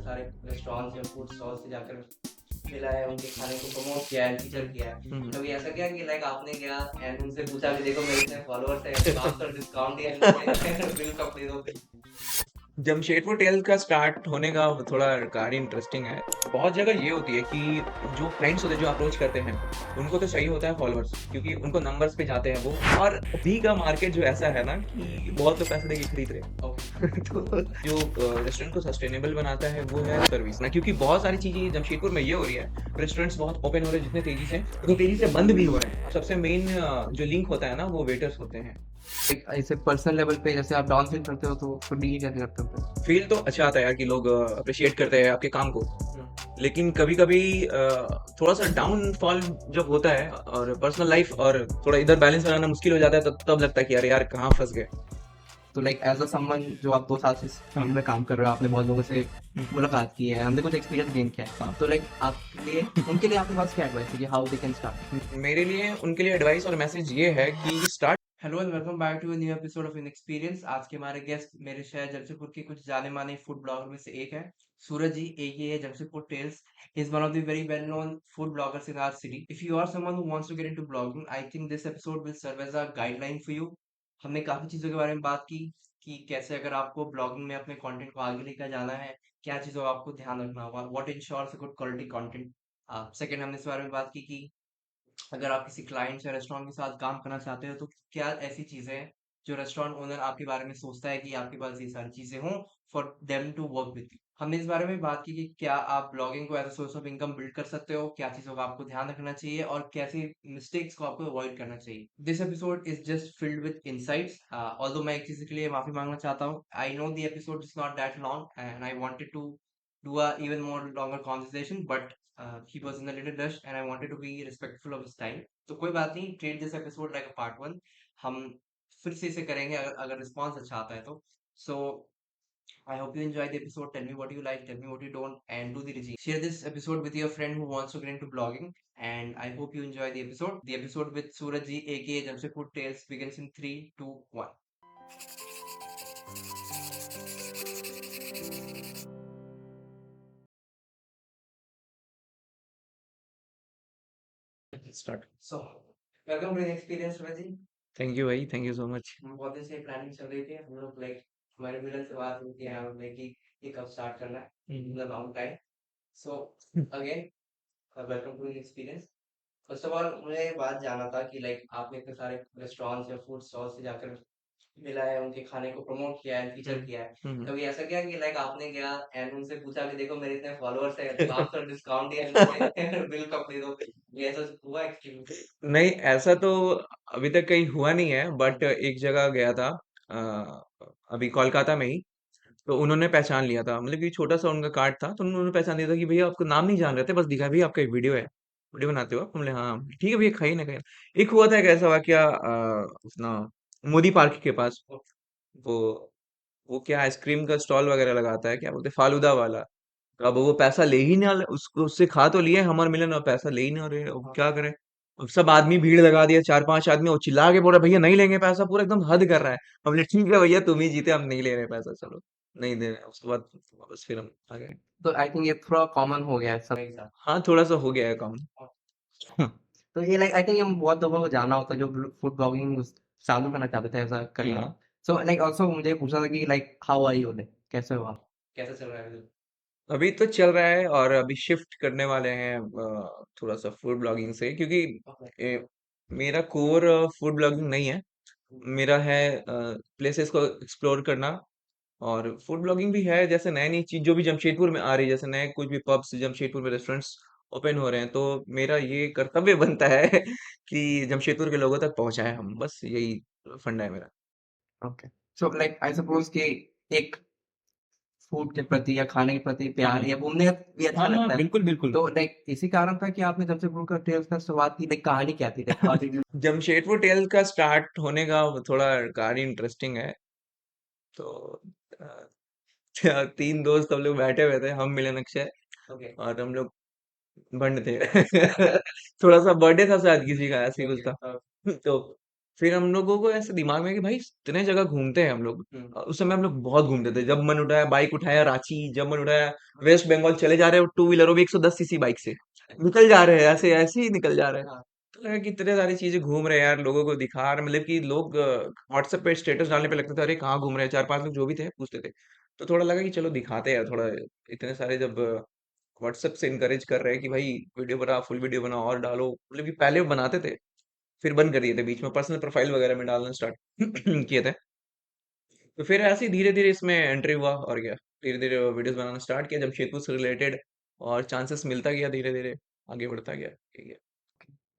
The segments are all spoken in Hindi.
सारे रेस्टोरेंट्स या फूड स्टॉल्स से जाकर मिला है, उनके खाने को प्रमोट किया है, फीचर किया है। हम्म। कभी ऐसा किया कि लाइक आपने गया एंड उनसे पूछा कि देखो मेरे इतने फॉलोअर्स है तो आप थोड़ा डिस्काउंट दिया मुझे बिल कब दे दो। जमशेदपुर टेल्स का स्टार्ट होने का थोड़ा कहानी इंटरेस्टिंग है। बहुत जगह ये होती है कि जो क्लाइंट्स होते हैं जो अप्रोच करते हैं उनको तो चाहिए होता है फॉलोअर्स, क्योंकि उनको नंबर्स पे जाते हैं वो। और अभी का मार्केट जो ऐसा है ना कि बहुत लोग पैसे देके खरीद रहे हैं। ओके। तो जो रेस्टोरेंट को सस्टेनेबल बनाता है वो है सर्विस ना, क्योंकि बहुत सारी चीजें जमशेदपुर में ये हो रही है। रेस्टोरेंट्स बहुत ओपन हो रहे हैं जितने तेजी से, उतनी तेजी से बंद भी हो रहे हैं। सबसे मेन जो लिंक होता है ना वो वेटर्स होते हैं। एक ऐसे पर्सनल लेवल पे जैसे आप डाउन फील करते हो तो उसको डील कैसे करते हो फिर? फील तो अच्छा आता है यार कि लोग अप्रिशिएट करते हैं आपके काम को। हम्म। लेकिन कभी कभी थोड़ा सा डाउनफॉल जब होता है और पर्सनल लाइफ और थोड़ा इधर बैलेंस बनाना मुश्किल हो जाता है, तब लगता है कि अरे यार कहाँ फंस गए। तो लाइक एज अ समवन जो आप 2 साल से इस फील्ड में काम कर रहे हो, आपने बहुत लोगों से मुलाकात की है, हमने कुछ एक्सपीरियंस गेन किया है, तो लाइक आपके लिए उनके लिए आपके पास क्या एडवाइस है कि हाउ दे कैन स्टार्ट? मेरे लिए उनके लिए एडवाइस और मैसेज ये है कि start. Hello and welcome back to a new episode of in experience. आज के हमारे गेस्ट मेरे शहर जमशेदपुर के कुछ जाने माने फूड ब्लॉगर में से एक है, Suraj ji, AK Jamshedpur tales. He is one of the very well known food bloggers in our city. If you are someone who wants to get into blogging, I think this episode will serve as a guideline for you. हमने काफी चीजों के बारे में बात की कि कैसे अगर आपको ब्लॉगिंग में अपने कंटेंट को आगे लेकर जाना है, क्या चीजों का आपको ध्यान रखना होगा, what ensures a good quality content. Second, हमने इस बारे में बात की कि अगर आप किसी क्लाइंट या रेस्टोरेंट के साथ काम करना चाहते हो तो क्या ऐसी चीजें हैं जो रेस्टोरेंट ओनर आपके बारे में सोचता है कि आपके पास ये सारी चीजें हों for them to work with you. हमने इस बारे में बात की कि क्या आप ब्लॉगिंग को as a source of income build कर सकते हो, क्या चीजों का आपको ध्यान रखना चाहिए और कैसे मिस्टेक्स को आपको अवॉइड करना चाहिए। This episode is just filled with insights. Although मैं एक चीज के लिए माफी मांगना चाहता हूँ। I know the episode is not that long and I wanted to do a even more longer conversation, but he was in a little rush and I wanted to be respectful of his time. तो कोई बात नहीं, treat this episode like a part one. हम फिर से इसे करेंगे अगर अगर रिस्पॉन्स अच्छा आता है तो। So I hope you enjoy the episode. Tell me what you like, tell me what you don't, and do the review. Share this episode with your friend who wants to get into blogging, and I hope you enjoy the episode. The episode with Suraj ji AK Jamshedpur tales begins in 3 2 1। Start. So welcome to experience Suraj ji. Thank you भाई, थैंक यू सो मच। बहुत दिन से प्लानिंग चल रही थी हम लोग, लाइक हमारे मिलन से बात हुई थी हम लोग कि ये कब स्टार्ट करना है, मतलब long time. So again welcome to experience. First of all मुझे ये बात जानना था कि लाइक आपने इतने सारे रेस्टोरेंट्स या फूड स्टॉल से जाकर मिला है, उनके खाने को प्रमोट किया है, फीचर किया है। कभी ऐसा किया कि लाइक आपने गया एंड उनसे पूछा कि देखो मेरे इतने फॉलोअर्स है तो आप थोड़ा डिस्काउंट दिया मुझे बिल कब दे दो? ये ऐसा हुआ एक्सपीरियंस? नहीं, ऐसा तो अभी तक कहीं हुआ नहीं है, बट एक जगह गया था अभी कोलकाता में ही। तो उन्होंने पहचान लिया था, मतलब कि छोटा सा उनका कार्ड था, तो उन्होंने पहचान लिया था कि भैया आपको नाम नहीं जान रहे थे, बस दिखा भैया आपका एक वीडियो है, वीडियो बनाते हो आप। हमने हाँ ठीक है भैया, खाइए ना खाइए। एक हुआ था, एक ऐसा वाकया अपना मोदी पार्क के पास। वो वो क्या आइसक्रीम का स्टॉल वगैरह लगाता है, क्या बोलते हैं, फालूदा वाला। अब वो पैसा ले ही ना, उसको उससे खा तो लिए हमारे मिलन, और पैसा ले ही ना रहे, अब क्या करें। अब सब आदमी भीड़ लगा दिया, 4-5 आदमी, और चिल्ला के बोल रहा भैया नहीं लेंगे पैसा, पूरा एकदम हद कर रहा है। हमने ठीक है भैया तुम ही जीते, हम नहीं ले रहे पैसा, चलो नहीं दे रहे। उसके बाद बस फिर हम आ गए। तो आई थिंक ये थोड़ा कॉमन हो गया है सबके साथ। हाँ थोड़ा सा हो गया है काम। तो ये लाइक आई थिंक हम बहुत लोगों को जानना होता है जो फूड ब्लॉगिंग चालू करना चाहते थे ऐसा करना। हाँ। सो लाइक ऑल्सो मुझे पूछना था कि like how are you, like कैसे हो आप, कैसा चल रहा है अभी? अभी तो चल रहा है, और अभी शिफ्ट करने वाले हैं थोड़ा सा फूड ब्लॉगिंग से, क्योंकि Okay. ए, मेरा कोर फूड ब्लॉगिंग नहीं है। मेरा है प्लेसेस को एक्सप्लोर करना। और फूड ब्लॉगिंग भी है, जैसे नई नई चीज जो भी जमशेदपुर में आ रही है, जैसे नए कुछ भी पब्स जमशेदपुर में, रेस्टोरेंट्स ओपन हो रहे हैं, तो मेरा ये कर्तव्य बनता है कि जमशेदपुर के लोगों तक पहुंचाए हम, बस यही फंडा है मेरा। Okay. So like I suppose कि एक फूड के प्रति या खाने के प्रति प्यार या घूमने का भी अच्छा हाँ हाँ लगता है। बिल्कुल बिल्कुल। तो लाइक इसी कारण था कि आपने जब से फूड का टेल्स का शुरुआत की, लाइक कहानी क्या थी, like how did you? Jamshedpur tale का स्टार्ट होने का थोड़ा कहानी इंटरेस्टिंग है। तो अ, 3 दोस्त हम लोग बैठे हुए थे, हम मिलन अक्षय, ओके। और हम लोग भंड थे। थोड़ा सा बर्थडे था शायद किसी का, ऐसे ही कुछ ओके। था। तो फिर हम लोगों को ऐसे दिमाग में कि भाई इतने जगह घूमते हैं हम लोग। हुँ। उस समय हम लोग बहुत घूमते थे, जब मन उठाया बाइक उठाया रांची, जब मन उठाया वेस्ट बंगाल चले जा रहे हो टू व्हीलरों में 110 सीसी बाइक से निकल जा रहे हैं, ऐसे ऐसे ही निकल जा रहे हैं। हाँ, तो लगा कि इतने सारी चीजें घूम रहे हैं यार, लोगों को दिखा रहे, मतलब कि लोग व्हाट्सएप पे स्टेटस डालने पे लगते थे, अरे कहाँ घूम रहे हैं, चार पांच लोग जो भी थे पूछते थे। तो थोड़ा लगा कि चलो दिखाते हैं यार थोड़ा, इतने सारे जब व्हाट्सएप से इनकरेज कर रहे हैं कि भाई वीडियो बना, फुल वीडियो बना और डालो, मतलब कि पहले वो बनाते थे फिर बंद कर दिए थे बीच में, पर्सनल प्रोफाइल वगैरह में डालना स्टार्ट किए थे। तो फिर ऐसे ही धीरे धीरे इसमें एंट्री हुआ और क्या, धीरे धीरे वीडियोस बनाना स्टार्ट किया जमशेदपुर से रिलेटेड, और चांसेस मिलता गया, धीरे धीरे आगे बढ़ता गया, ठीक है।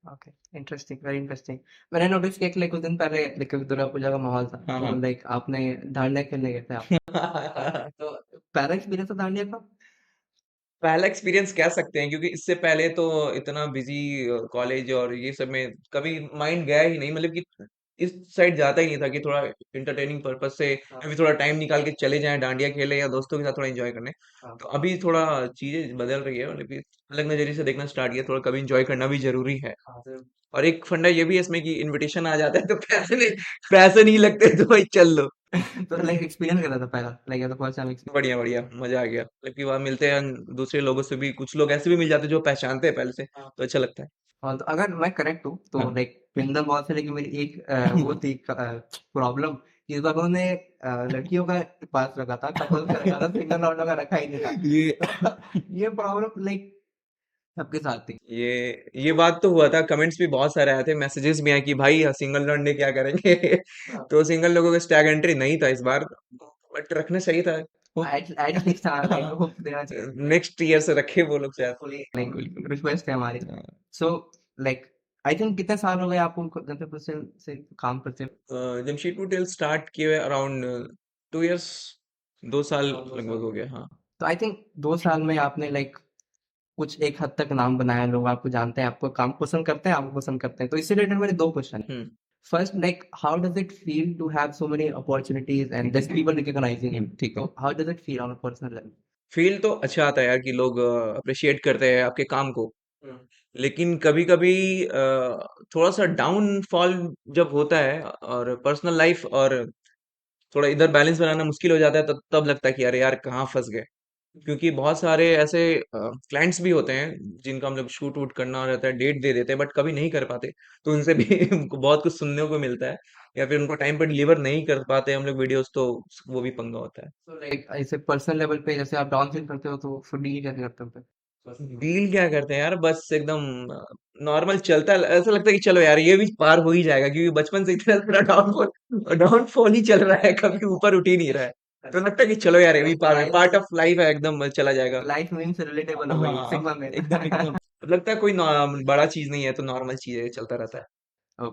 Okay, interesting, very interesting. मैंने नोटिस किया कि लाइक कुछ दिन पहले लाइक दुर्गा पूजा का माहौल था, हाँ तो हाँ। लाइक आपने डांडिया खेलने गए थे आप। तो पहला एक्सपीरियंस था डांडिया का? पहला एक्सपीरियंस कह सकते हैं, क्योंकि इससे पहले तो इतना बिजी कॉलेज और ये सब में कभी माइंड गया ही नहीं, मतलब कि इस साइड जाता ही नहीं था कि थोड़ा इंटरटेनिंग पर्पस से हाँ, अभी थोड़ा टाइम निकाल के चले जाएं डांडिया खेले या दोस्तों के साथ थोड़ा एंजॉय करने। हाँ, तो अभी थोड़ा चीजें बदल रही है, मतलब कि अलग नजरिए से देखना स्टार्ट किया, थोड़ा कभी एंजॉय करना भी जरूरी है। हाँ, ज़रूर। और एक फंडा ये भी है इसमें कि इनविटेशन आ जाता है तो पैसे नहीं लगते तो भाई चल लो। तो लाइक एक्सपीरियंस कैसा था पहला? लाइक ऐसा फर्स्ट टाइम एक्सपीरियंस? बढ़िया बढ़िया मजा आ गया, मतलब कि वहाँ मिलते हैं दूसरे लोगों से भी, कुछ लोग ऐसे भी मिल जाते हैं जो पहचानते हैं पहले से, हाँ। तो अच्छा लगता है। हाँ, तो अगर मैं करेक्ट हूँ तो हाँ। लाइक वृंदर मॉल से लेके मेरी एक वो थी प्रॉब्लम, इस बार उन्होंने लड़कियों का पास रखा था, कपल्स का रखा था, सिंगल लौंडों का रखा ही नहीं था। ये ये प्रॉब्लम लाइक सबके साथ थी। ये बात तो हुआ था, कमेंट्स भी बहुत सारे आए थे, मैसेजेस भी आए कि भाई सिंगल लौंडे क्या करेंगे। हाँ, तो सिंगल लोगों का स्टैग एंट्री नहीं था इस बार, बट रखना चाहिए था। एटलीस्ट हाँ लाइक वो देना चाहिए। नेक्स्ट ईयर से रखे वो लोग शायद। होपफुली लाइक रिक्वेस्ट है हमारी। हाँ। सो लाइक आई थिंक कितने साल हो गए आपको गंतव्य से काम करते हुए? जमशेदपुर टेल स्टार्ट किए हुए अराउंड 2 इयर्स, 2 साल अराउंड 2 लगभग साल। हो गया, हाँ। तो आई थिंक 2 साल में आपने लाइक कुछ एक हद तक नाम बनाया, लोग आपको जानते हैं, आपको काम पसंद करते हैं, आपको पसंद करते हैं। तो इससे रिलेटेड मेरे 2 क्वेश्चन हैं। Hmm. First like how does it feel to have so many opportunities and there people recognizing him? ठीक है। तो how does it feel on a personal level? Feel तो अच्छा आता है यार कि लोग अप्रिशिएट करते हैं आपके काम को, हुँ, लेकिन कभी कभी थोड़ा सा डाउनफॉल जब होता है और पर्सनल लाइफ और थोड़ा इधर बैलेंस बनाना मुश्किल हो जाता है, तब तब लगता है कि अरे यार कहाँ फंस गए। क्योंकि बहुत सारे ऐसे क्लाइंट्स भी होते हैं जिनका हम लोग शूट वूट करना रहता है, डेट दे देते हैं बट कभी नहीं कर पाते, तो उनसे भी हमको बहुत कुछ सुनने को मिलता है, या फिर उनको टाइम पर डिलीवर नहीं कर पाते हम लोग वीडियोस, तो वो भी पंगा होता है। सो लाइक ऐसे पर्सनल लेवल पे जैसे आप डाउन फील करते हो तो फिर डील कैसे करते हो फिर? डील क्या करते हैं यार, बस एकदम नॉर्मल चलता है, ऐसा लगता है कि चलो यार ये भी पार हो ही जाएगा, क्योंकि बचपन से इतना सारा डाउनफॉल डाउनफॉल ही चल रहा है, कभी ऊपर उठ ही नहीं रहा है। तो लगता है कि चलो यार ये भी लाइक पार लाइफ पार्ट ऑफ लाइफ है, एकदम चला जाएगा। लाइफ मीम से रिलेटेबल हो गई हाँ सिग्मा में। एकदम एकदम लगता है कोई बड़ा चीज नहीं है, तो नॉर्मल चीज है, चलता रहता है।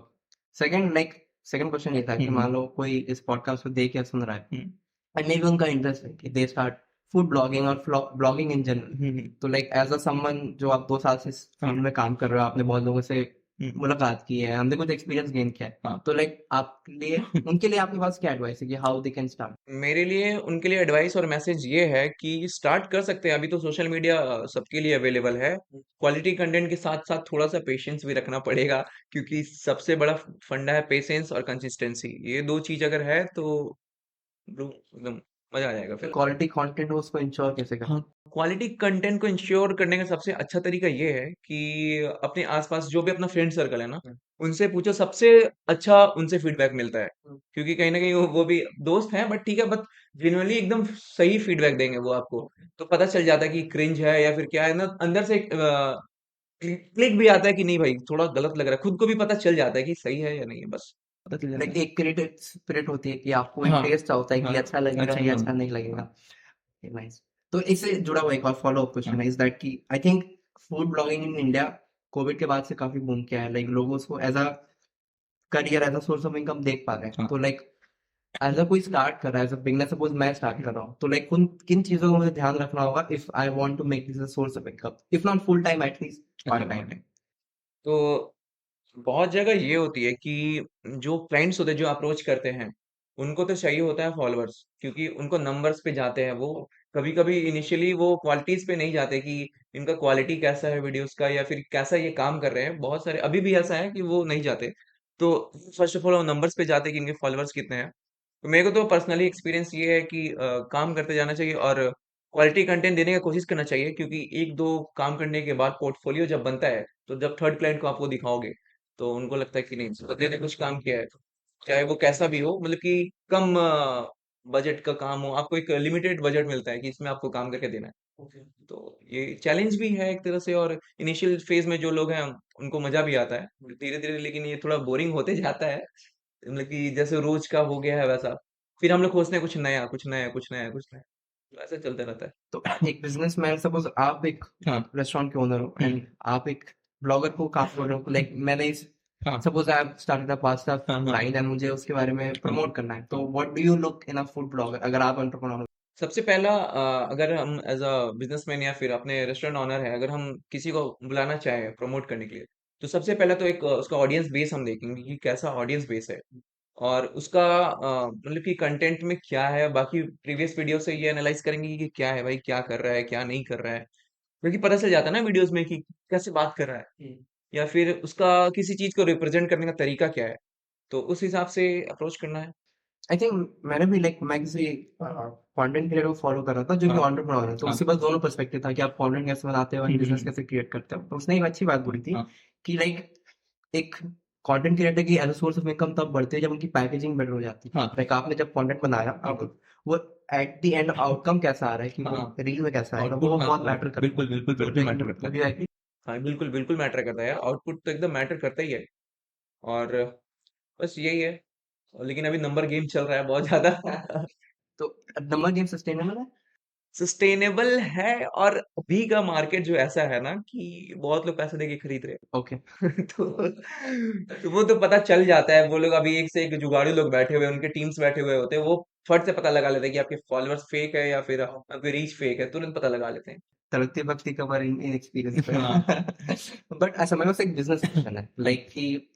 सेकंड लाइक सेकंड क्वेश्चन ये था कि हम्म मान लो कोई इस पॉडकास्ट को देख या सुन रहा है हम्म एंड मे बी उनका इंटरेस्ट है कि दे स्टार्ट फूड ब्लॉगिंग और ब्लॉगिंग इन जनरल। हम्म तो लाइक एज अ समवन जो आप 2 साल से इस हाँ फील्ड में काम कर रहे हो, आपने बहुत लोगों से हम्म मुलाकात की है, हमने कुछ एक्सपीरियंस गेन किया है, हाँ। तो लाइक आपके लिए उनके लिए आपके पास क्या एडवाइस है कि हाउ दे कैन स्टार्ट? मेरे लिए उनके लिए एडवाइस और मैसेज ये है कि स्टार्ट कर सकते हैं, अभी तो सोशल मीडिया सबके लिए अवेलेबल है। क्वालिटी कंटेंट के साथ साथ थोड़ा सा पेशेंस भी रखना पड़ेगा, क्योंकि सबसे बड़ा फंडा है पेशेंस और कंसिस्टेंसी, ये दो चीज अगर है तो एकदम मजा आ जाएगा फिर। क्वालिटी कंटेंट हो उसको इंश्योर कैसे करें? हाँ, क्वालिटी कंटेंट को इंश्योर करने का सबसे अच्छा तरीका ये है कि अपने आसपास जो भी अपना फ्रेंड सर्कल है ना, उनसे पूछो, सबसे अच्छा उनसे फीडबैक मिलता है। क्योंकि कहीं ना कहीं वो भी दोस्त हैं, बट ठीक है, बट जेन्युइनली एकदम सही फीडबैक देंगे वो आपको। तो पता चल जाता है कि क्रिंज है या फिर क्या है ना, अंदर से क्लिक भी आता है कि नहीं भाई थोड़ा गलत लग रहा है, खुद को भी पता चल जाता है कि सही है या नहीं है, बस पता चल जाता लाइक है। एक क्रिएटिव स्पिरिट होती है कि आपको एक हाँ टेस्ट होता है कि हाँ। ये अच्छा लगेगा अच्छा या हाँ अच्छा नहीं हाँ लगेगा। नाइस। तो इससे जुड़ा हुआ एक और फॉलो अप क्वेश्चन हाँ है इज दैट कि I think food blogging in India Covid के बाद से काफी बूम किया है, लाइक लोग उसको as a career as a source of income देख पा रहे हैं। हाँ। तो लाइक एज अ कोई स्टार्ट कर रहा है, एज अ बिगनर, सपोज मैं स्टार्ट कर रहा हूँ, तो लाइक उन किन चीजों को मुझे ध्यान रखना होगा if I want to make this a source of income, if not full time at least अच्छा पार्ट टाइम? हाँ। तो बहुत जगह ये होती है कि जो क्लाइंट्स होते हैं जो अप्रोच करते हैं, उनको तो चाहिए होता है फॉलोअर्स, क्योंकि उनको नंबर्स पे जाते हैं वो। कभी कभी इनिशियली वो क्वालिटीज पे नहीं जाते कि इनका क्वालिटी कैसा है वीडियोस का, या फिर कैसा ये काम कर रहे हैं, बहुत सारे अभी भी ऐसा है कि वो नहीं जाते। तो फर्स्ट ऑफ ऑल वो नंबर्स पे जाते हैं कि इनके फॉलोअर्स कितने हैं। तो मेरे को तो पर्सनली एक्सपीरियंस ये है कि काम करते जाना चाहिए और क्वालिटी कंटेंट देने की कोशिश करना चाहिए, क्योंकि एक दो काम करने के बाद पोर्टफोलियो जब बनता है तो जब थर्ड क्लाइंट को आपको दिखाओगे तो उनको लगता है कि नहीं, इस बंदे ने कुछ काम किया है, चाहे वो कैसा भी हो, मतलब कि कम बजट का काम हो, आपको एक लिमिटेड बजट मिलता है कि इसमें आपको काम करके देना है। ओके। तो ये चैलेंज भी है एक तरह से, और इनिशियल फेज में जो लोग हैं उनको मजा भी आता है धीरे धीरे, लेकिन ये थोड़ा बोरिंग होते जाता है, मतलब कि जैसे रोज का हो गया है वैसा। फिर हम लोग खोजते हैं कुछ नया, कुछ नया, कुछ नया, कुछ नया, तो ऐसा चलता रहता है। तो एक बिजनेसमैन, सपोज आप एक हाँ। रेस्टोरेंट के ओनर हो एंड आप एक ब्लॉगर को काम कर रहे हो, लाइक मैंने इस हाँ। Suppose I started a pasta हाँ। हाँ। लाइन एंड मुझे उसके बारे में प्रमोट करना है, तो what do you look in a food blogger अगर आप एंटरप्रेन्योर हो? सबसे पहला अगर हम एज अ बिजनेसमैन या फिर अपने रेस्टोरेंट ऑनर है, अगर हम किसी को बुलाना चाहें प्रमोट करने के लिए, तो सबसे पहले तो एक उसका ऑडियंस बेस हम देखेंगे कि कैसा ऑडियंस बेस है, और उसका मतलब कि कंटेंट में क्या है। बाकी प्रीवियस वीडियो से ये एनालाइज करेंगे कि क्या है भाई, क्या कर रहा है, क्या नहीं कर रहा है, क्योंकि पता चल जाता है ना वीडियोस में कि कैसे बात कर रहा है, या फिर उसका किसी चीज को रिप्रेजेंट करने का तरीका क्या है, तो उस हिसाब से अप्रोच करना है। आई थिंक मैंने भी लाइक मैं किसी कंटेंट क्रिएटर को फॉलो कर रहा था जो कि हाँ। एंटरप्रेन्योर है, तो हाँ। उसके पास दोनों पर्सपेक्टिव था कि आप कंटेंट कैसे बनाते हो एंड बिजनेस कैसे क्रिएट करते हो। तो उसने एक अच्छी बात बोली थी हाँ। कि लाइक एक कंटेंट क्रिएटर की एज सोर्स ऑफ इनकम तब बढ़ती है जब उनकी पैकेजिंग बेटर हो जाती है। हाँ। लाइक आपने जब कंटेंट बनाया, अब वो एट द एंड आउटकम कैसा आ रहा है कि वो हाँ। रील में कैसा आएगा, आउटपुट, वो हाँ बहुत हाँ, मैटर करता है। बिल्कुल बिल्कुल बिल्कुल मैटर करता है। Would you agree? हाँ बिल्कुल बिल्कुल मैटर करता है यार, आउटपुट तो एकदम मैटर करता ही है। और बस यही है, लेकिन अभी नंबर गेम चल रहा है बहुत ज्यादा। तो नंबर गेम सस्टेनेबल है? सस्टेनेबल है, और अभी का मार्केट जो ऐसा है ना कि बहुत लोग पैसे देके खरीद रहे ओके। हैं। तो वो तो पता चल जाता है, वो लोग अभी एक से एक जुगाड़ू लोग बैठे हुए हैं, उनके टीम्स बैठे हुए होते हैं, वो फट से पता लगा लेते हैं कि आपके फॉलोअर्स फेक है या फिर आपकी रीच फेक है, तुरंत पता लगा लेते हैं। तड़कती भक्ति कमर इन एक्सपीरियंस हाँ। पे। बट ऐसा मेरे पास एक बिजनेस क्वेश्चन है, लाइक कि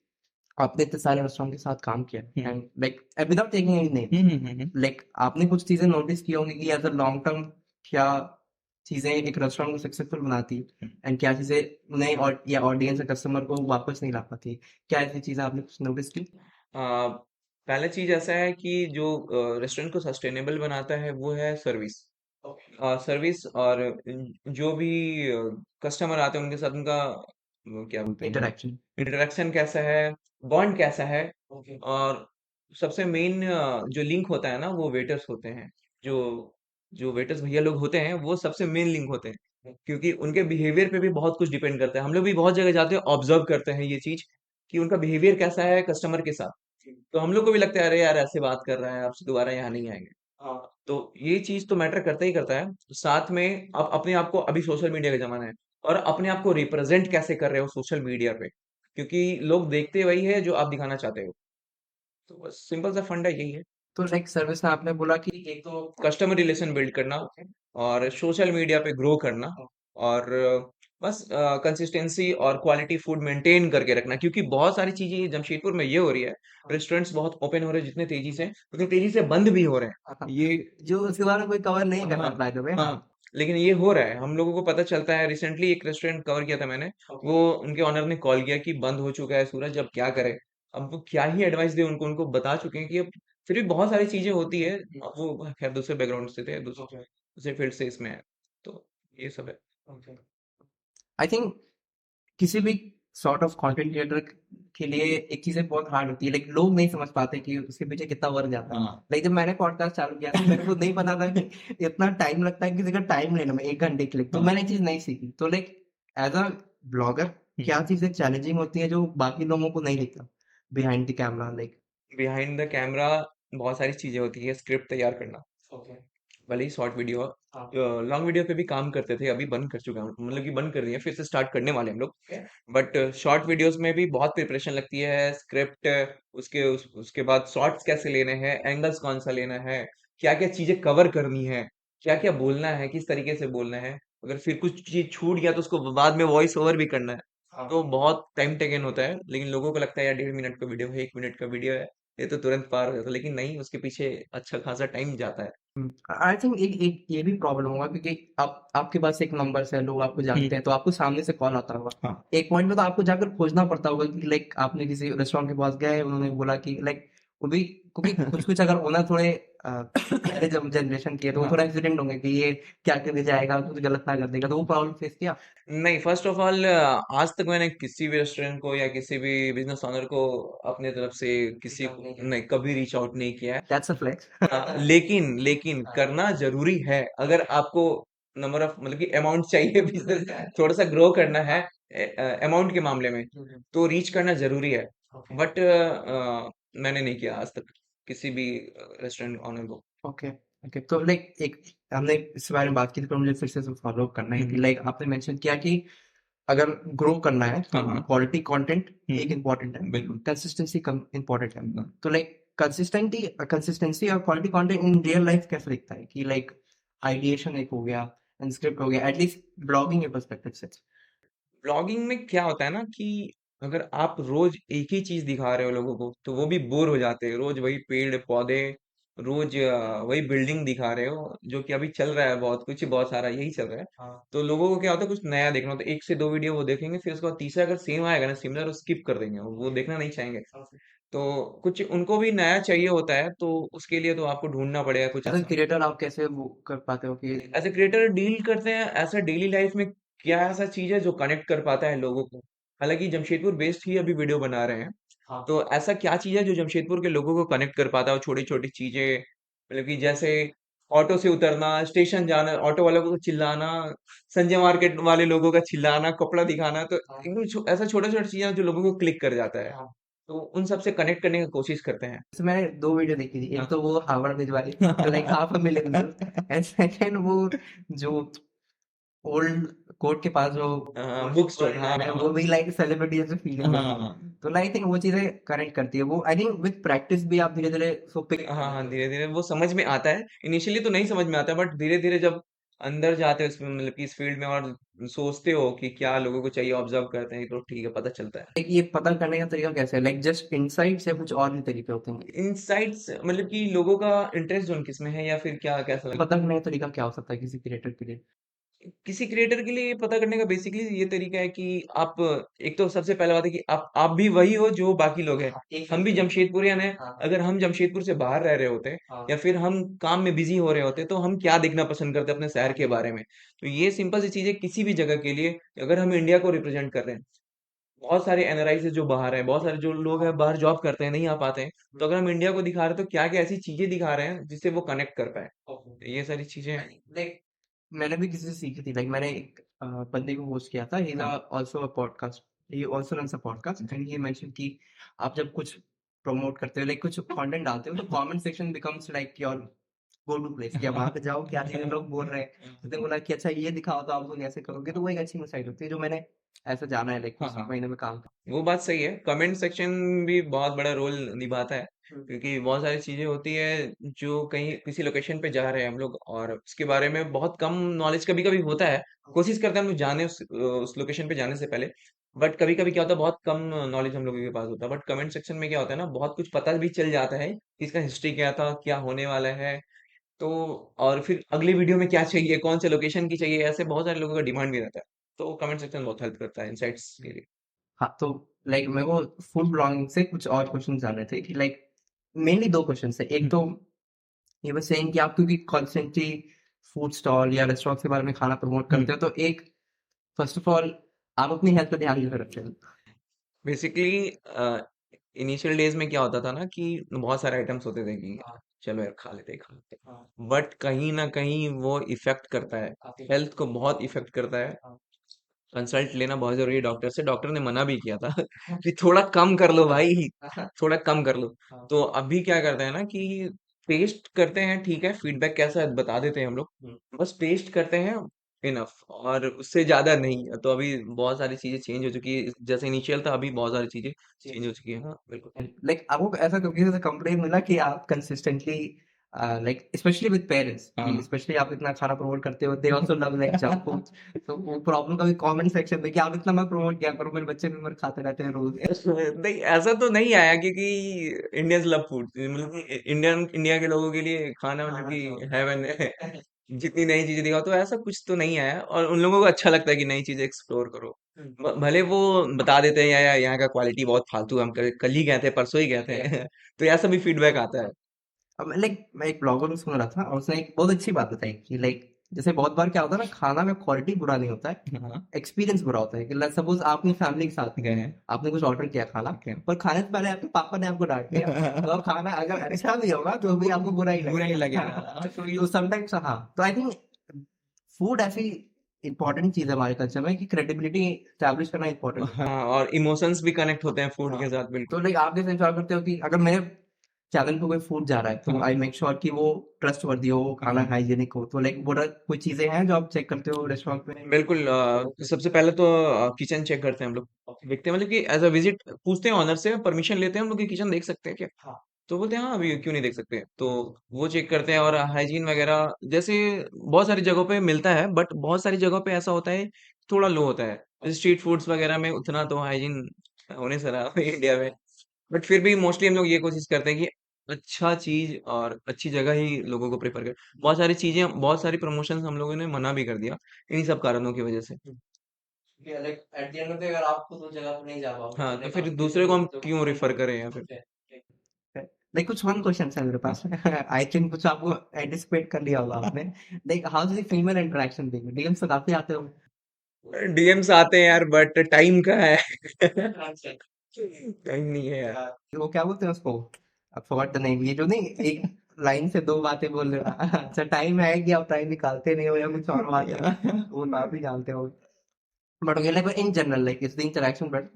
आपने इतने सारे रेस्टोरेंट के साथ काम किया and like without taking any name, like आपने कुछ चीजें नोटिस की होंगी कि एज अ लॉन्ग टर्म क्या चीजें एक रेस्टोरेंट को सक्सेसफुल बनाती है एंड क्या चीजें उन्हें और या ऑडियंस या कस्टमर को वापस नहीं ला पाती, क्या ऐसी चीजें आपने कुछ नोटिस की? आ, पहला चीज ऐसा है कि जो रेस्टोरेंट को सस्टेनेबल बनाता है वो है सर्विस। सर्विस, और जो भी कस्टमर आते हैं उनके साथ उनका वो क्या बोलते हैं, इंटरेक्शन। इंटरेक्शन कैसा है, बॉन्ड कैसा है। और सबसे मेन जो लिंक होता है ना वो वेटर्स होते हैं, जो जो वेटर्स भैया लोग होते हैं वो सबसे मेन लिंक होते हैं, क्योंकि उनके बिहेवियर पे भी बहुत कुछ डिपेंड करता है। हम लोग भी बहुत जगह जाते हैं, ऑब्जर्व करते हैं ये चीज कि उनका बिहेवियर कैसा है कस्टमर के साथ, तो हम लोग को भी लगता है अरे यार ऐसे बात कर रहा है, आपसे दोबारा यहाँ नहीं आएंगे। तो ये चीज तो मैटर करता ही करता है। साथ में आप अपने आप को, अभी सोशल मीडिया का जमाना है, और अपने आप को रिप्रेजेंट कैसे कर रहे हो सोशल मीडिया पे, क्योंकि लोग देखते वही है जो आप दिखाना चाहते हो। तो बस सिंपल सा फंडा यही है, तो लाइक सर्विस में आपने बोला कि एक तो कस्टमर रिलेशन बिल्ड करना और सोशल मीडिया पे ग्रो करना, और बस कंसिस्टेंसी और क्वालिटी फूड मेंटेन करके रखना, क्योंकि बहुत सारी चीजें जमशेदपुर में ये हो रही है, रेस्टोरेंट्स बहुत ओपन हो रहे हैं जितने तेजी से, उतनी तेजी से बंद भी हो रहे हैं ये। जो उसके बारे में कोई कवर नहीं कर हाँ। रहा बाय द वे। हाँ, लेकिन ये हो रहा है, हम लोगों को पता चलता है। रिसेंटली एक रेस्टोरेंट कवर किया था मैंने, वो उनके ऑनर ने कॉल किया कि बंद हो चुका है सूरज, अब क्या करें। अब वो क्या ही एडवाइस दे उनको, उनको बता चुके हैं कि अब फिर भी बहुत सारी चीजें होती है। अब वो खैर दूसरे बैकग्राउंड से थे, दूसरे दूसरे फील्ड से इसमें है, तो ये सब है। आई थिंक किसी भी सॉर्ट ऑफ कंटेंट क्रिएटर के लिए एक चीजें बहुत हार्ड होती है, लाइक लोग नहीं समझ पाते कि उसके पीछे कितना वर्क जाता है। हाँ। लाइक जब मैंने पॉडकास्ट चालू किया था मेरे को नहीं पता था कि इतना टाइम लगता है किसी का टाइम लेने में 1 घंटे के लिए, तो हाँ। मैंने ये चीज नहीं सीखी। तो लाइक एज अ ब्लॉगर क्या चीजें चैलेंजिंग होती है जो बाकी लोगों को नहीं दिखता behind the camera, like? Behind the camera बहुत सारी चीजें होती है, स्क्रिप्ट तैयार करना, भले ही शॉर्ट वीडियो, लॉन्ग वीडियो पे भी काम करते थे, अभी बंद कर चुका हूँ, मतलब कि बंद कर दिए, फिर से स्टार्ट करने वाले हम लोग। बट शॉर्ट वीडियोस में भी बहुत प्रिपरेशन लगती है, स्क्रिप्ट, उसके बाद शॉर्ट्स कैसे लेने हैं, एंगल्स कौन सा लेना है, क्या क्या चीजें कवर करनी है, क्या क्या बोलना है, किस तरीके से बोलना है, अगर फिर कुछ चीज छूट गया तो उसको बाद में वॉइस ओवर भी करना है। तो बहुत टाइम टेकन होता है, लेकिन लोगों को लगता है यार 1.5 मिनट का वीडियो है, 1 मिनट का वीडियो है, ये तो तुरंत पार हो जाता, लेकिन नहीं, उसके पीछे अच्छा खासा टाइम जाता है। आई थिंक एक एक ये भी प्रॉब्लम होगा क्योंकि आप आपके पास एक नंबर है, लोग आपको जानते हैं, तो आपको सामने से कॉल आता होगा। हाँ। एक पॉइंट में तो आपको जाकर खोजना पड़ता होगा कि लाइक आपने किसी रेस्टोरेंट के पास गए, उन्होंने बोला कि लाइक वो भी क्योंकि कुछ कुछ अगर ओनर थोड़े पहले जब जनरेशन के, तो वो हाँ। थोड़ा इंसिडेंट होंगे कि ये क्या करने जाएगा, कुछ गलत ना कर देगा, तो वो प्रॉब्लम फेस किया। नहीं, फर्स्ट ऑफ ऑल आज तक मैंने किसी भी रेस्टोरेंट को या किसी भी बिजनेस ओनर को अपने तरफ से किसी Reach out को नहीं किया। नहीं, कभी रीच आउट नहीं किया है। That's a flex. लेकिन लेकिन करना जरूरी है अगर आपको नंबर ऑफ मतलब कि अमाउंट चाहिए बिजनेस थोड़ा सा ग्रो करना है अमाउंट के मामले में, तो रीच करना जरूरी है। ओके बट मैंने नहीं किया आज तक किसी भी रेस्टोरेंट ओनर को। Okay okay. तो लाइक एक हमने इस बारे में बात की थी, पर मुझे फिर से फॉलो करना है कि लाइक आपने मेंशन किया कि अगर ग्रो करना है तो हाँ हाँ। क्वालिटी कंटेंट एक इम्पोर्टेंट है, बिल्कुल। कंसिस्टेंसी कम इम्पोर्टेंट है। तो लाइक कंसिस्टेंसी और quality content in real life कैसे दिखता है कि लाइक आइडिएशन एक हो गया, स्क्रिप्ट हो गया, एटलीस्ट ब्लॉगिंग के पर्सपेक्टिव से। ब्लॉगिंग में क्या होता है ना कि अगर आप रोज एक ही चीज दिखा रहे हो लोगों को तो वो भी बोर हो जाते हैं। रोज वही पेड़ पौधे, रोज वही बिल्डिंग दिखा रहे हो, जो कि अभी चल रहा है, बहुत कुछ बहुत सारा यही चल रहा है। हाँ तो लोगों को क्या होता है, कुछ नया देखना होता है। एक से दो वीडियो वो देखेंगे, फिर उसके बाद तीसरा अगर सेम आएगा ना सिमिलर, वो स्किप कर देंगे, वो देखना नहीं चाहेंगे। तो कुछ उनको भी नया चाहिए होता है, तो उसके लिए तो आपको ढूंढना पड़ेगा कुछ एज ऐसा। क्रिएटर आप कैसे वो कर पाते हो कि एज ए क्रिएटर डील करते हैं ऐसा डेली लाइफ में, क्या ऐसा चीज है जो कनेक्ट कर पाता है लोगों को। हालांकि जमशेदपुर बेस्ड ही अभी वीडियो बना रहे हैं, हाँ तो ऐसा क्या चीज है जो जमशेदपुर के लोगों को कनेक्ट कर पाता है। छोटी छोटी चीजें, मतलब कि जैसे ऑटो से उतरना, स्टेशन जाना, ऑटो वालों को चिल्लाना, संजय मार्केट वाले लोगों का चिल्लाना, कपड़ा दिखाना, तो हाँ एकदम ऐसा छोटा छोटा चीजें जो लोगों को क्लिक कर जाता है। हाँ। तो उन सबसे कनेक्ट करने की कोशिश करते हैं। तो मैंने दो वीडियो देखी थी, एक हाँ। तो वो हावड़ ब्रिज वाली, like half a million, and second वो जो ओल्ड कोर्ट के पास जो बुक स्टोर, हाँ है, हाँ वो भी लाइक सेलिब्रिटी जैसे फीलिंग हाँ देती है। हाँ। तो आई थिंक वो चीजें कनेक्ट करती है, वो आई थिंक विद प्रैक्टिस भी आप धीरे धीरे सो पिक कर हाँ लेते हाँ, हो। धीरे धीरे वो समझ में आता है। इनिशियली तो नहीं समझ में आता, बट धीरे धीरे जब अंदर जाते हो इसमें, मतलब कि इस फील्ड में, और सोचते हो कि क्या लोगों को चाहिए, ऑब्जर्व करते हैं, तो ठीक है, पता चलता है। लाइक ये पता करने का तरीका कैसे है, लाइक जस्ट इनसाइट्स या कुछ और भी तरीके होते हैं? इनसाइट्स मतलब कि लोगों का इंटरेस्ट जोन किस में है, या फिर क्या कैसा लग पता करने का तरीका क्या हो सकता है किसी क्रिएटर के लिए? किसी क्रिएटर के लिए ये पता करने का बेसिकली ये तरीका है कि आप, एक तो सबसे पहला बात है कि आप भी वही हो जो बाकी लोग हैं। हाँ, एक हम भी जैसे। जमशेदपुरियन हैं। हाँ अगर हम जमशेदपुर से बाहर रह रहे होते हाँ या फिर हम काम में बिजी हो रहे होते, तो हम क्या देखना पसंद करते हैं अपने शहर के बारे में। तो ये सिंपल सी चीज है किसी भी जगह के लिए। अगर हम इंडिया को रिप्रेजेंट कर रहे हैं, बहुत सारे एनआरआई जो बाहर हैं, बहुत सारे जो लोग हैं बाहर जॉब करते हैं, नहीं आ पाते हैं, तो अगर हम इंडिया को दिखा रहे हैं, तो क्या क्या ऐसी चीजें दिखा रहे हैं जिससे वो कनेक्ट कर पाए। तो ये सारी चीजें हैं। लाइक मैंने भी किसी से सीखी थी, लाइक मैंने एक बंदे को होस्ट किया था, ही इज हाँ also a podcast, he also runs a podcast, and he mention कि आप जब कुछ प्रमोट करते हो, लाइक कुछ कंटेंट डालते हो, तो comment section becomes like your go to place, कि आप वहां पे जाओ, क्या चीजें लोग बोल रहे हैं। तो उसने बोला कि अच्छा ये दिखाओ तो आप लोग ऐसे करोगे, तो वो एक अच्छी इंसाइट होती है जो मैंने ऐसा जाना है, लाइक हाँ कुछ हाँ, महीने में काम वो बात सही है। कमेंट सेक्शन भी बहुत बड़ा रोल निभाता है, किया। क्योंकि बहुत सारी चीजें होती है जो कहीं किसी लोकेशन पे जा रहे हैं हम लोग, और उसके बारे में बहुत कम नॉलेज कभी कभी होता है। कोशिश करते हैं हम लोग जाने उस लोकेशन पे जाने से पहले, बट कभी कभी क्या होता है, बहुत कम नॉलेज हम लोगों के पास होता है। बट कमेंट सेक्शन में क्या होता है ना, बहुत कुछ पता भी चल जाता है कि इसका हिस्ट्री क्या था, क्या होने वाला है। तो और फिर अगली वीडियो में क्या चाहिए, कौन से लोकेशन की चाहिए, ऐसे बहुत सारे लोगों का डिमांड भी रहता है। तो कमेंट सेक्शन बहुत हेल्प करता है इनसाइट्स के लिए। हाँ, तो लाइक मेरे को फूड ब्लॉगिंग से कुछ और क्वेश्चन जानने थे कि लाइक मेनली दो क्वेश्चन है। एक तो ये बस सेइंग कि आप क्योंकि कॉन्स्टेंटली फूड स्टॉल या रेस्टोरेंट के बारे में खाना प्रमोट करते हो, तो एक फर्स्ट ऑफ ऑल आप अपनी हेल्थ का ध्यान कैसे रखते हैं? बेसिकली इनिशियल डेज में क्या होता था ना कि बहुत सारे आइटम्स होते थे कि हाँ चलो यार खा लेते खा लेते, हाँ बट कहीं ना कहीं वो इफेक्ट करता है, काफी। हेल्थ को बहुत इफेक्ट करता है। हाँ कंसल्ट लेना बहुत जरूरी है डॉक्टर से। डॉक्टर ने मना भी किया था कि थोड़ा कम कर लो भाई, हाँ थोड़ा कम कर लो। हाँ तो अभी क्या करते हैं ना कि टेस्ट करते हैं, ठीक है, फीडबैक कैसा है बता देते हैं हम लोग, हम्म, बस टेस्ट करते हैं, इनफ, और उससे ज्यादा नहीं। तो अभी बहुत सारी चीजें चेंज हो चुकी है, जैसे इनिशियल था, अभी बहुत सारी चीजें चेंज हो चुकी है। हाँ बिल्कुल। लाइक आपको ऐसा कभी ऐसा कंप्लेन मिला कि आप consistently like especially with parents, हाँ especially आप इतना खाना प्रमोट करते हो, they also love like junk food. तो वो प्रॉब्लम कभी कमेंट सेक्शन में कि आप इतना मत प्रमोट किया करो, मेरे बच्चे भी मर खाते रहते हैं रोज. नहीं ऐसा तो नहीं आया क्योंकि इंडियंस लव फूड मतलब कि इंडिया के लोगों के लिए खाना मतलब कि हेवन है जितनी नई चीजें दिखाओ तो ऐसा कुछ तो नहीं आया और उन लोगों को अच्छा लगता है कि नई चीजें एक्सप्लोर करो भले वो बता देते हैं या यहाँ का क्वालिटी बहुत फालतू है, हम कल ही गए थे परसों ही गए थे तो ऐसा भी फीडबैक आता है। अब लाइक मैं एक ब्लॉगर में सुन रहा था और उसने एक बहुत अच्छी बात बताई कि लाइक जैसे बहुत बार क्या होता है ना, खाना का क्वालिटी बुरा नहीं होता है, हाँ एक्सपीरियंस बुरा होता है. कि सपोज आप अपनी फैमिली के साथ गए गए, हैं आपने कुछ ऑर्डर किया खाना, ठीक है पर खाने से पहले आपके पापा ने आपको डांट दिया, तो अब खाना अगर अच्छा भी होगा तो भी आपको बुरा ही बुरा ही लगेगा. लगेगा तो यू समटाइम्स, हाँ, तो आई थिंक फूड ऐसी इंपॉर्टेंट चीज है हमारे कल्चर में कि क्रेडिबिलिटी स्टैब्लिश करना इंपॉर्टेंट है. हाँ और इमोशंस भी कनेक्ट होते हैं फूड के हाँ, साथ बिल्कुल। तो लाइक आप जैसे इंश्योर करते हो कि अगर मेरे चैनल पे कोई फूड जा रहा है तो हाँ आई मेक श्योर कि वो ट्रस्ट वर्दी हो, वो खाना हाँ हाइजीनिक हो. तो लाइक वो कोई चीजें हैं जो आप चेक करते हो रेस्टोरेंट में? बिल्कुल सबसे पहले तो किचन चेक करते हैं हम लोग देखते हैं मतलब कि एज अ विजिट पूछते हैं ऑनर से परमिशन लेते हैं हम लोग कि किचन देख सकते हैं क्या हाँ. तो बोलते हैं हाँ अभी क्यों नहीं देख सकते तो वो चेक करते हैं और हाइजीन वगैरह जैसे बहुत सारी जगहों पे मिलता है बट बहुत सारी जगहों पे ऐसा होता है थोड़ा लो होता है जैसे स्ट्रीट फूड्स वगैरह में उतना तो हाइजीन होने से रहा इंडिया में बट फिर भी मोस्टली हम लोग ये कोशिश करते हैं कि अच्छा चीज और अच्छी जगह ही लोगों को प्रेफर करें बहुत सारी चीजें बहुत सारी प्रमोशंस हम लोगों ने मना भी कर दिया इन्हीं सब कारणों की वजह से। Like at the end of the day अगर आप खुद उस जगह पे नहीं जा पाओगे हाँ तो तो लाइक फिर आप किसी दूसरे को को हम तो क्यों क्यों रिफर बोल. करें या फिर लाइक कुछ वन क्वेश्चन है मेरे पास. आई थिंक कुछ आपको एंटिसिपेट कर लिया होगा आपने. Like how is the female interaction being? DMs तो काफी आते हो. डीएम्स आते हैं यार बट टाइम का है टाइम नहीं है यार। वो क्या बोलते हैं उसको, अब फॉरगॉट द नेम, ये जो नहीं एक लाइन से दो बातें बोल रहे हो. अच्छा, टाइम है कि आप टाइम निकालते नहीं हो या कुछ और बात है, वो ना भी जानते हो. But okay, like in general like is the interaction but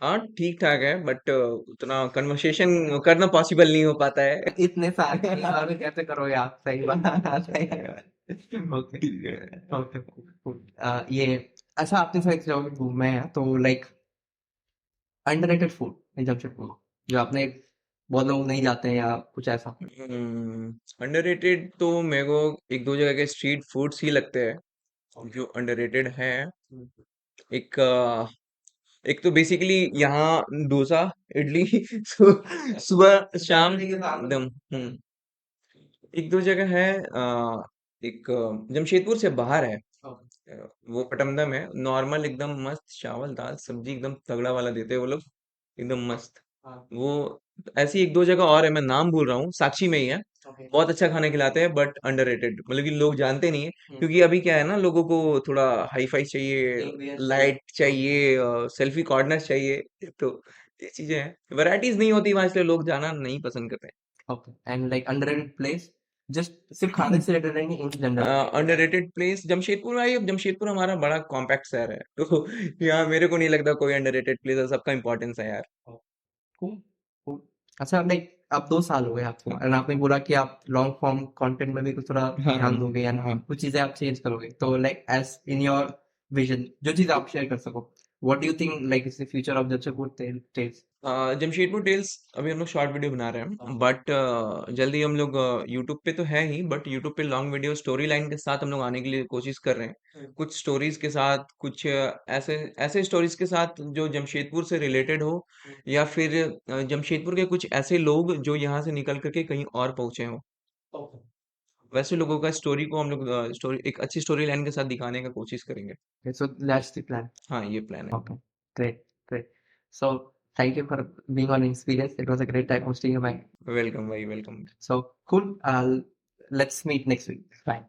हाँ ठीक ठाक है बट उतना कन्वर्सेशन करना पॉसिबल नहीं हो पाता है। इतने सारे एक बार में कैसे करोगे आप, सही बात. ओके. ठीक है। ओके. ये अच्छा, आपने सही जगह पे घूमे हैं तो like underrated food in Jamshedpur जो आपने, बहुत लोग नहीं जाते हैं या कुछ ऐसा. अंडररेटेड तो मेरे को एक दो जगह के स्ट्रीट फूड्स ही लगते हैं जो अंडररेटेड हैं। एक एक तो बेसिकली यहाँ डोसा इडली सुबह शाम एकदम एक दो जगह है एक जमशेदपुर से बाहर है वो पटमदम है नॉर्मल एकदम मस्त चावल दाल सब्जी एकदम तगड़ा वाला देते हैं वो लोग एकदम मस्त वो ऐसी एक दो जगह और है मैं नाम भूल रहा हूँ साक्षी में ही है बहुत अच्छा खाना खिलाते हैं बट अंडररेटेड मतलब कि लोग जानते नहीं है क्योंकि अभी क्या है ना लोगों को थोड़ा हाई फाई चाहिए लाइट चाहिए सेल्फी कॉर्नर चाहिए तो ये चीजें हैं वैरायटीज नहीं होती वहां इसलिए लोग जाना नहीं पसंद करते okay. And like underrated place, just सिर्फ खाने से रिलेटेड नहीं, in general. Underrated place Jamshedpur आई अब जमशेदपुर हमारा बड़ा कॉम्पैक्ट शहर है तो यहाँ मेरे को नहीं लगता कोई अंडररेटेड प्लेस है सबका इंपॉर्टेंस है यार। Cool, cool. अच्छा, अब लाइक अब 2 साल हो गए आपको और आपने बोला कि आप लॉन्ग फॉर्म कंटेंट में भी कुछ थोड़ा हाँ ध्यान दोगे या हाँ कुछ चीजें आप चेंज करोगे. तो like as in your vision जो चीज आप शेयर कर सको, what do you think like is the future of Jamshedpur tales? Jamshedpur tales अभी हम लोग शॉर्ट वीडियो बना रहे हैं बट जल्दी हम लोग यूट्यूब पे तो है ही बट यूट्यूब पे लॉन्ग वीडियो स्टोरी लाइन के साथ हम लोग आने के लिए कोशिश कर रहे हैं कुछ स्टोरीज के साथ कुछ ऐसे ऐसे स्टोरीज के साथ जो जमशेदपुर से रिलेटेड हो या फिर जमशेदपुर के कुछ ऐसे लोग जो यहाँ से निकल करके कहीं और पहुंचे हो वैसे लोगों का स्टोरी को हम लोग स्टोरी एक अच्छी स्टोरी लाइन के साथ दिखाने का कोशिश करेंगे। So that's the plan. हाँ ये प्लान है। Okay, great, great. So thank you for being on experience. It was a great time hosting you, man. Welcome भाई welcome. So cool. Let's meet next week. Bye.